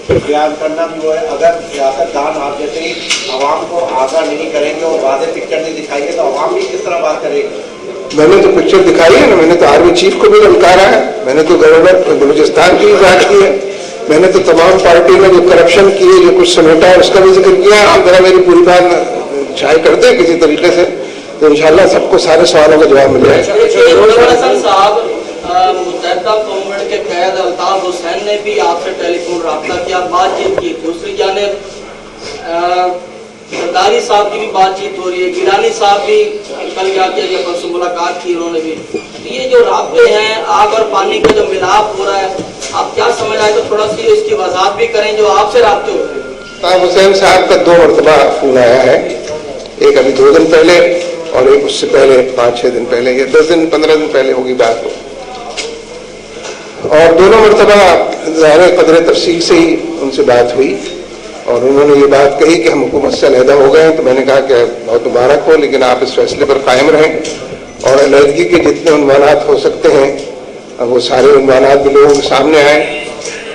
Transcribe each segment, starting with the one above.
بیان کرنا بھی وہ ہے. اگر سیاستدان آپ جیسے ہی عوام کو آگاہ نہیں کریں گے اور واضح پکچر نہیں دکھائیں گے تو عوام بھی کس طرح بات کرے گی؟ میں نے تو پکچر دکھائی ہے نا, میں نے تو آرمی چیف کو بھی للکارا ہے, میں نے تو گورنر بلوچستان کی بھی بات کی ہے, میں نے تو تمام پارٹی میں جو کرپشن کی ہے, جو کچھ سمیٹا ہے, اس کا بھی ذکر کیا. آپ ذرا میری پوری بات شائع کر دیں کسی طریقے سے تو انشاءاللہ سب کو سارے سوالوں کا جواب مل جائے گا. متحدہ گورنمنٹ کے قائد الطاف حسین نے بھی آپ سے ٹیلی فون رابطہ کیا, بات چیت کی. دوسری جانب زرداری صاحب کی بھی بات چیت ہو رہی ہے, گیلانی صاحب بھی کل جا کے پرسوں ملاقات کی انہوں نے بھی. یہ جو رابطے ہیں, آگ اور پانی کا جو ملاپ ہو رہا ہے, آپ کیا سمجھ آئے تو تھوڑا سی اس کی وضاحت بھی کریں جو آپ سے رابطے ہو رہے ہیں. الطاف حسین صاحب کا 2 مرتبہ فون آیا ہے, ایک ابھی 2 دن پہلے اور ایک اس سے پہلے 5-6 دن پہلے, یا 10 دن 15 دن پہلے ہوگی بات. اور دونوں مرتبہ ظاہر قدر تفصیل سے ہی ان سے بات ہوئی اور انہوں نے یہ بات کہی کہ ہم حکومت سے علیحدہ ہو گئے ہیں. تو میں نے کہا کہ بہت مبارک ہو, لیکن آپ اس فیصلے پر قائم رہیں اور علیحدگی کے جتنے عنوانات ہو سکتے ہیں وہ سارے عنوانات بھی لوگوں کے سامنے آئیں.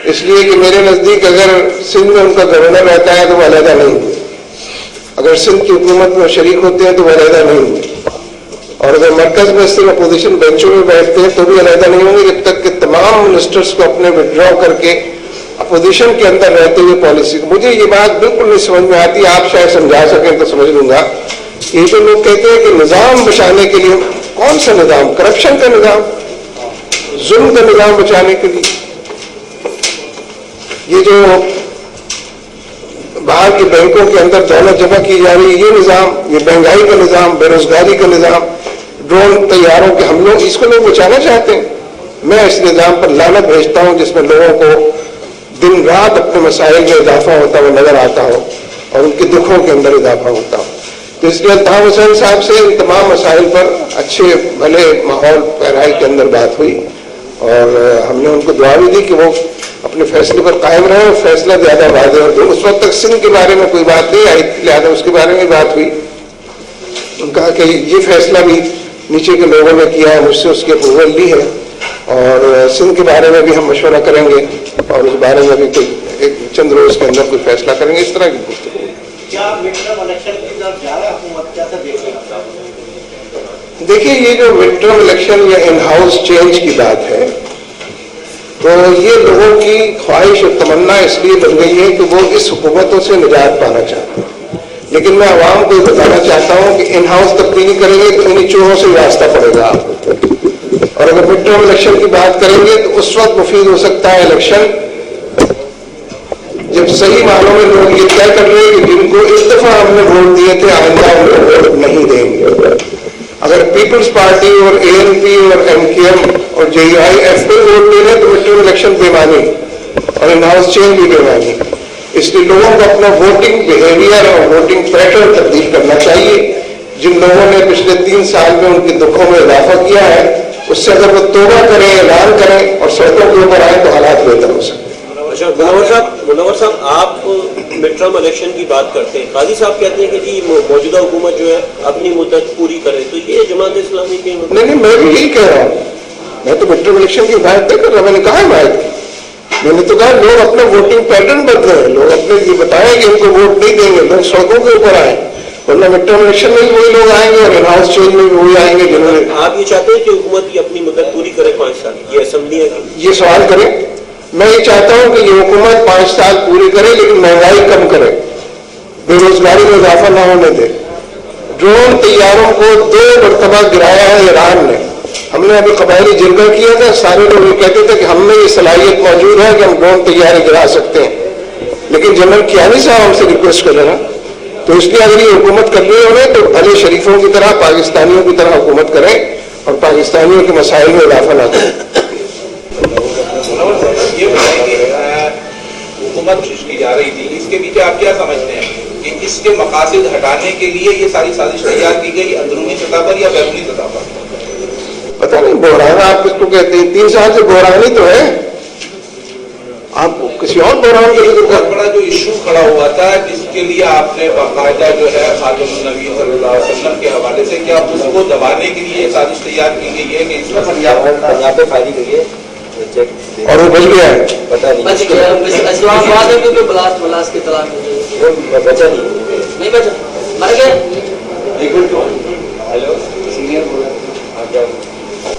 اس لیے کہ میرے نزدیک اگر سندھ میں ان کا گورنر رہتا ہے تو وہ علیحدہ نہیں ہوئے, اگر سندھ کی حکومت میں شریک ہوتے ہیں تو وہ علیحدہ نہیں ہوئے, اور اگر مرکز میں صرف اپوزیشن بینچوں میں بیٹھتے ہیں تو بھی علیحدہ نہیں ہوں گے جب تک کہ تمام منسٹرز کو اپنے وڈرا کر کے اپوزیشن کے اندر رہتے ہوئے پالیسی. مجھے یہ بات بالکل نہیں سمجھ میں آتی, آپ شاید سمجھا سکیں تو سمجھ لوں گا. یہ تو لوگ کہتے ہیں کہ نظام بچانے کے لیے, کون سا نظام؟ کرپشن کا نظام, ظلم کا نظام بچانے کے لیے. یہ جو باہر کے بینکوں کے اندر دولت جمع کی جا رہی ہے, یہ نظام, یہ مہنگائی کا نظام, بے روزگاری کا نظام, ڈرون طیاروں کے حملوں, اس کو لوگ بچانا چاہتے ہیں. میں اس نظام پر لعنت بھیجتا ہوں جس میں لوگوں کو دن رات اپنے مسائل میں اضافہ ہوتا ہوا نظر آتا ہو اور ان کے دکھوں کے اندر اضافہ ہوتا ہو. تو اس لیے الطاف حسین صاحب سے ان تمام مسائل پر اچھے بھلے ماحول گہرائی کے اندر بات ہوئی اور ہم نے ان کو دعا بھی دی کہ وہ اپنے فیصلے پر قائم رہے اور فیصلہ زیادہ واضح ہو. تو اس وقت تک سندھ کے بارے میں کوئی بات نہیں آئی, لہٰذا اس کے بارے میں بات ہوئی. ان کہا کہ یہ فیصلہ بھی نیچے کے لوگوں نے کیا ہے, مجھ سے اس کی اپروول لی ہے اور سندھ کے بارے میں بھی ہم مشورہ کریں گے اور اس بارے میں بھی کوئی ایک چند روز کے اندر کوئی فیصلہ کریں گے. اس طرح کی گفتگو. کیا مڈ ٹرم الیکشن کی طرف جا رہا ہے حکومت, کیسے دیکھ رہے ہیں؟ دیکھیے, یہ جو مڈ ٹرم الیکشن یا ان ہاؤس چینج کی بات ہے تو یہ لوگوں کی خواہش اور تمنا اس لیے بن گئی ہے کہ وہ اس حکومتوں سے نجات پانا چاہتے ہیں. لیکن میں عوام کو یہ بتانا چاہتا ہوں کہ ان ہاؤس تبدیلی کریں گے تو انہیں چوہوں سے راستہ پڑے گا آپ کو, اور اگر مڈ ٹرم الیکشن کی بات کریں گے تو اس وقت مفید ہو سکتا ہے الیکشن جب صحیح معنوں میں لوگ یہ طے کر رہے ہیں کہ جن کو اس دفعہ ہم نے ووٹ دیے تھے آئندہ ہم ووٹ نہیں دیں گے. اگر پیپلز پارٹی اور ANP اور MKM اور JUIF پہ ووٹ دے رہے تو مڈ ٹرم الیکشن بے معنی اور ان ہاؤس چینج بھی بے معنی. اس لیے لوگوں کو اپنا ووٹنگ بیہیویئر اور ووٹنگ پیٹرن تبدیل کرنا چاہیے. جن لوگوں نے پچھلے 3 سال میں ان کے دکھوں میں اضافہ کیا ہے اس سے اگر وہ توبہ کریں, اعلان کریں اور سڑکوں کے اوپر آئیں تو حالات بہتر ہو سکتے ہیں. منور صاحب, آپ مڈ ٹرم الیکشن کی بات کرتے ہیں, قاضی صاحب کہتے ہیں کہ جی موجودہ حکومت جو ہے اپنی مدت پوری کرے, تو یہ جماعت اسلامی کے نہیں, میں بھی یہی کہہ رہا ہوں. میں تو مڈ ٹرم الیکشن کی حمایت نہیں کر رہا, میں نے کہا حمایت کی. میں نے تو کہا لوگ اپنا ووٹنگ پیٹرن بدلے ہیں, لوگ اپنے یہ بتائیں کہ ان کو ووٹ نہیں دیں گے, لوگ سڑکوں کے اوپر آئیں, ورنہ مڈ ٹرم الیکشن میں بھی وہی لوگ آئیں گے اور ان ہاؤس چینج میں بھی وہی آئیں گے جنہوں نے. آپ یہ چاہتے ہیں کہ حکومت کی اپنی مدت پوری کرے 5 سال, یہ اسمبلیاں کی؟ یہ سوال کریں. میں یہ چاہتا ہوں کہ یہ حکومت 5 سال پوری کرے لیکن مہنگائی کم کرے, بے روزگاری میں اضافہ نہ ہونے دے. ڈرون طیاروں کو 2 مرتبہ گرایا ہے ایران نے. ہم نے ابھی قبائلی جرگہ کیا تھا, سارے لوگ یہ کہتے تھے کہ ہم میں یہ صلاحیت موجود ہے کہ ہم ڈرون طیارے گرا سکتے ہیں, لیکن جنرل کیانی صاحب ہم سے ریکویسٹ کر رہے ہیں. تو اس لیے اگر یہ حکومت کر رہی ہونے تو بھلے شریفوں کی طرح پاکستانیوں کی طرح حکومت کریں اور پاکستانیوں کے مسائل میں اضافہ نہ کریں. یہ حکومت کی جا رہی تھی, اس کے پیچھے آپ کیا سمجھتے ہیں کہ اس کے مقاصد ہٹانے کے لیے یہ ساری سازش تیار کی گئی, اندرونی سطح پر یا بیرونی سطح پر؟ پتہ نہیں بحران آپ کس کو کہتے ہیں. 3 سال سے بحران ہی تو ہے, آپ کسی اور بحران کے لیے بہت بڑا جو ایشو کھڑا ہوا تھا جس کے لیے آپ نے باقاعدہ جو ہے خاتم النبی صلی اللہ علیہ وسلم کے حوالے سے, کیا اس کو دبانے کے لیے سازش تیار کی گئی ہے کہ اس میں یہاں پہ پھیلی گئی ہے اور وہ بچ گیا ہے. بچ گیا اسلام آباد میں کیونکہ بلاسٹ کی تلاش میں بچا نہیں بچا مر گئے.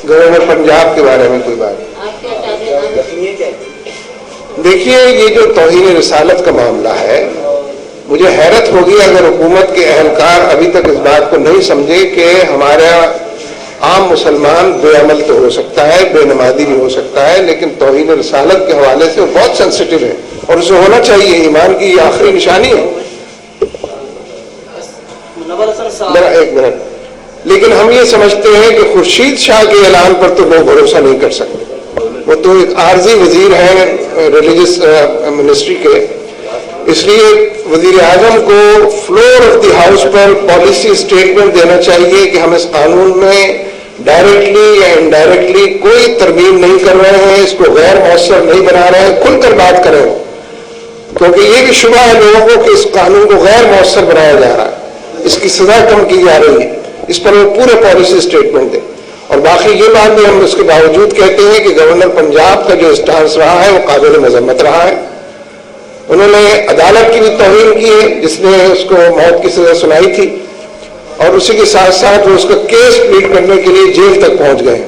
گورنر پنجاب کے بارے میں کوئی بات. دیکھیے یہ جو توہین رسالت کا معاملہ ہے، مجھے حیرت ہوگی اگر حکومت کے اہلکار ابھی تک اس بات کو نہیں سمجھے کہ ہمارا عام مسلمان بے عمل تو ہو سکتا ہے، بے نمازی بھی ہو سکتا ہے، لیکن توہین رسالت کے حوالے سے وہ بہت سینسٹیو ہے اور اسے ہونا چاہیے. ایمان کی یہ آخری نشانی ہے. منور حسن صاحب ذرا ایک منٹ. لیکن ہم یہ سمجھتے ہیں کہ خورشید شاہ کے اعلان پر تو لوگ بھروسہ نہیں کر سکتے. وہ تو ایک عارضی وزیر ہیں ریلیجس منسٹری کے، اس لیے وزیر اعظم کو فلور آف دی ہاؤس پر پالیسی اسٹیٹمنٹ دینا چاہیے کہ ہم اس قانون میں ڈائریکٹلی یا انڈائریکٹلی کوئی ترمیم نہیں کر رہے ہیں، اس کو غیر مؤثر نہیں بنا رہے ہیں. کھل کر بات کریں، کیونکہ یہ بھی شبہ ہے لوگوں کو کہ اس قانون کو غیر مؤثر بنایا جا رہا ہے، اس کی سزا کم کی جا رہی ہے. اس پر وہ پورے پالیسی اسٹیٹمنٹ دیں. اور باقی یہ بات بھی ہم اس کے باوجود کہتے ہیں کہ گورنر پنجاب کا جو اسٹانس رہا ہے وہ قابل مذمت رہا ہے. انہوں نے عدالت کی بھی توہین کی ہے جس نے اس کو موت کی سزا سنائی تھی، اور اسی کے ساتھ ساتھ وہ اس کا کیس پلیٹ کرنے کے لیے جیل تک پہنچ گئے.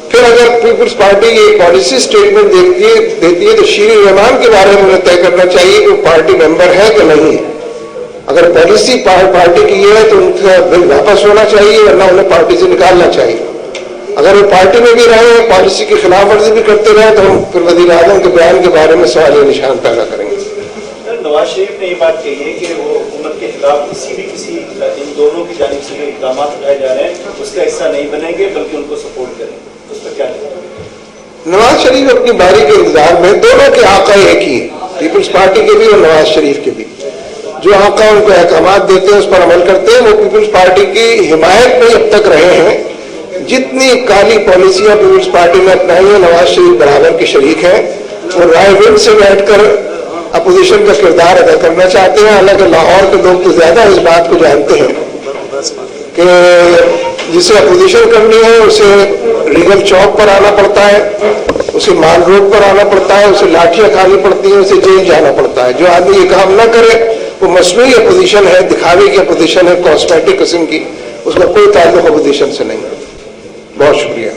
پھر اگر پیپلز پارٹی یہ پالیسی اسٹیٹمنٹ دیتی ہے تو شیر رحمان کے بارے میں انہیں طے کرنا چاہیے کہ وہ پارٹی ممبر ہے کہ نہیں ہے. اگر پالیسی پارٹی کی یہ ہے تو ان کا بل واپس ہونا چاہیے، ورنہ انہیں پارٹی سے نکالنا چاہیے. اگر وہ پارٹی میں بھی رہے ہیں، پالیسی کی خلاف ورزی بھی کرتے رہے تو ہم پھر وزیر اعظم کے بیان کے بارے میں سوال نشان پیدا کریں گے. نواز شریف نے یہ بات کہی ہے کہ وہ حکومت کے خلاف کسی ان دونوں کی جانب سے جو اقدامات اٹھائے جا رہے ہیں اس کا حصہ نہیں بنیں گے بلکہ ان کو سپورٹ کریں گے. اس پر کیا کہیں؟ نواز شریف اپنی باری کے انتظار میں، دونوں کے آقا ایک ہی ہیں، پیپلز پارٹی کے بھی اور نواز شریف کے بھی. جو آقا ان کو احکامات دیتے ہیں اس پر عمل کرتے ہیں. وہ پیپلز پارٹی کی حمایت میں اب تک رہے ہیں. جتنی کالی پالیسیاں پیپلز پارٹی نے اپنائی ہیں نواز شریف برابر کے شریک ہیں. وہ رائے ونڈ سے بیٹھ کر اپوزیشن کا کردار ادا کرنا چاہتے ہیں. حالانکہ لاہور کے لوگ تو زیادہ اس بات کو جانتے ہیں کہ جسے اپوزیشن کرنی ہے اسے ریگل چوک پر آنا پڑتا ہے، اسے مال روڈ پر آنا پڑتا ہے، اسے لاٹھیاں کھانی پڑتی ہیں، اسے جیل جانا پڑتا ہے. جو آدمی یہ کام نہ کرے وہ مصنوعی اپوزیشن ہے، دکھاوے کی اپوزیشن ہے، کاسمیٹک قسم کی. اس کا کوئی تعلق اپوزیشن سے نہیں. بہت شکریہ.